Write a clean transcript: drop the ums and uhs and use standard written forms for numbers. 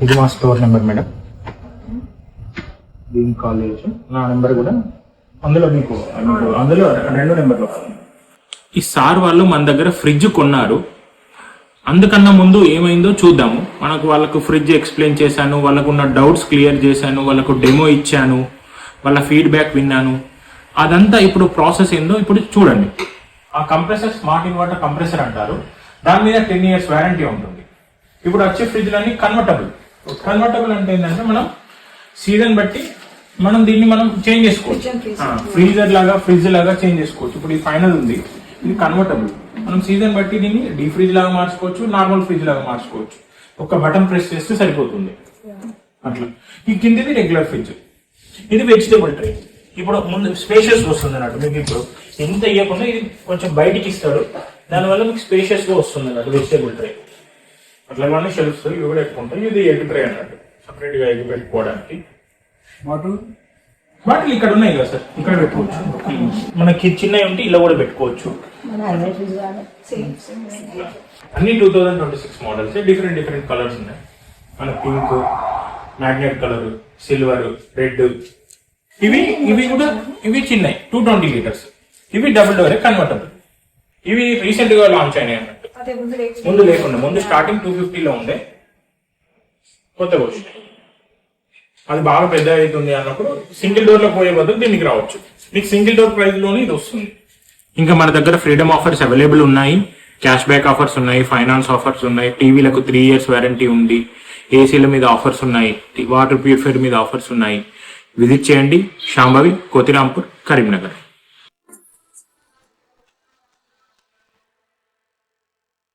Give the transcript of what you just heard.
ఇది మా store number madam. దీనికి కాల్ చేయొచ్చు. నా నెంబర్ కూడా అందులో మీకు అందులో 2 నెంబర్లు వస్తాయి. ఈ సార్ వాళ్ళు మన దగ్గర ఫ్రిడ్జ్ కొన్నారు. అందుకన్నా ముందు ఏమైందో చూద్దాము. వాళ్ళకు ఫ్రిడ్జ్ ఎక్స్ప్లెయిన్ చేశాను, వాళ్ళకు ఉన్న డౌట్స్ క్లియర్ చేశాను, వాళ్ళకు డెమో ఇచ్చాను, వాళ్ళ ఫీడ్బ్యాక్ విన్నాను. అదంతా ఇప్పుడు ప్రాసెస్ ఏందో ఇప్పుడు చూడండి. ఆ కంప్రెసర్ స్మార్ట్ ఇన్వర్టర్ కంప్రెసర్ అంటారు. దాని మీద 10 years వారంటీ ఉంటుంది. ఇప్పుడు వచ్చే ఫ్రిడ్జ్లన్నీ కన్వర్టబుల్. కన్వర్టబుల్ అంటే ఏంటంటే మనం సీజన్ బట్టి మనం దీన్ని చేంజ్ చేసుకోవచ్చు. ఫ్రీజర్ లాగా ఫ్రిడ్జ్ లాగా చేంజ్ చేసుకోవచ్చు. ఇప్పుడు ఈ ఫైనల్ ఉంది, ఇది కన్వర్టబుల్. మనం సీజన్ బట్టి దీన్ని డీ ఫ్రిడ్జ్ లాగా మార్చుకోవచ్చు, నార్మల్ ఫ్రిడ్జ్ లాగా మార్చుకోవచ్చు. ఒక బటన్ ప్రెస్ చేస్తే సరిపోతుంది అట్లా. ఈ కిందది రెగ్యులర్ ఫ్రిడ్జ్, ఇది వెజిటేబుల్ ట్రే. ఇప్పుడు ముందు స్పేషియస్ వస్తుంది అన్నట్టు. మీకు ఇప్పుడు ఎంత ఇవ్వకుండా ఇది కొంచెం బయటికి ఇస్తాడు, దానివల్ల మీకు స్పేషియస్ గా వస్తుంది అన్నట్టు వెజిటేబుల్ ట్రే. అట్లా ఇవన్నీ షెల్ఫ్స్ ఇవి కూడా ఎక్కుంటాయి. ఇది ఎగ్ ట్రే అన్నట్టు, సపరేట్ గా ఎగ్ పెట్టుకోవడానికి. బాటిల్ ఇక్కడ ఉన్నాయి కదా సార్, ఇక్కడ పెట్టుకోవచ్చు. మనకి చిన్నవి ఉంటే ఇలా కూడా పెట్టుకోవచ్చు. అన్ని 2026 మోడల్స్, డిఫరెంట్ కలర్స్ ఉన్నాయి. మన pink, magnet colour, silver, red. ఇవి కూడా చిన్నవి 220 liters. ఇవి డబుల్ డోర్ కన్వర్టబుల్. ఇవి రీసెంట్ గా లాంచ్ అయినాయి అన్నట్టు. ముందు లేకుండా, ముందు స్టార్టింగ్ 250 ఉండే, కొత్తగా వచ్చినాయి. అది బాగా పెద్ద అవుతుంది అన్నప్పుడు సింగిల్ డోర్ లో పోయే బదులు దీనికి రావచ్చు. మీకు సింగిల్ డోర్ ప్రైస్ లోనే ఇది వస్తుంది. ఇంకా మన దగ్గర ఫ్రీడమ్ ఆఫర్స్ అవైలబుల్ ఉన్నాయి, క్యాష్ బ్యాక్ ఆఫర్స్ ఉన్నాయి, ఫైనాన్స్ ఆఫర్స్ ఉన్నాయి, టీవీలకు 3 years వారంటీ ఉంది, ఏసీల మీద ఆఫర్స్ ఉన్నాయి, వాటర్ ప్యూరిఫైర్ మీద ఆఫర్స్ ఉన్నాయి. విజిట్ చేయండి. శాంభవి, కోతిరాంపూర్, కరీంనగర్.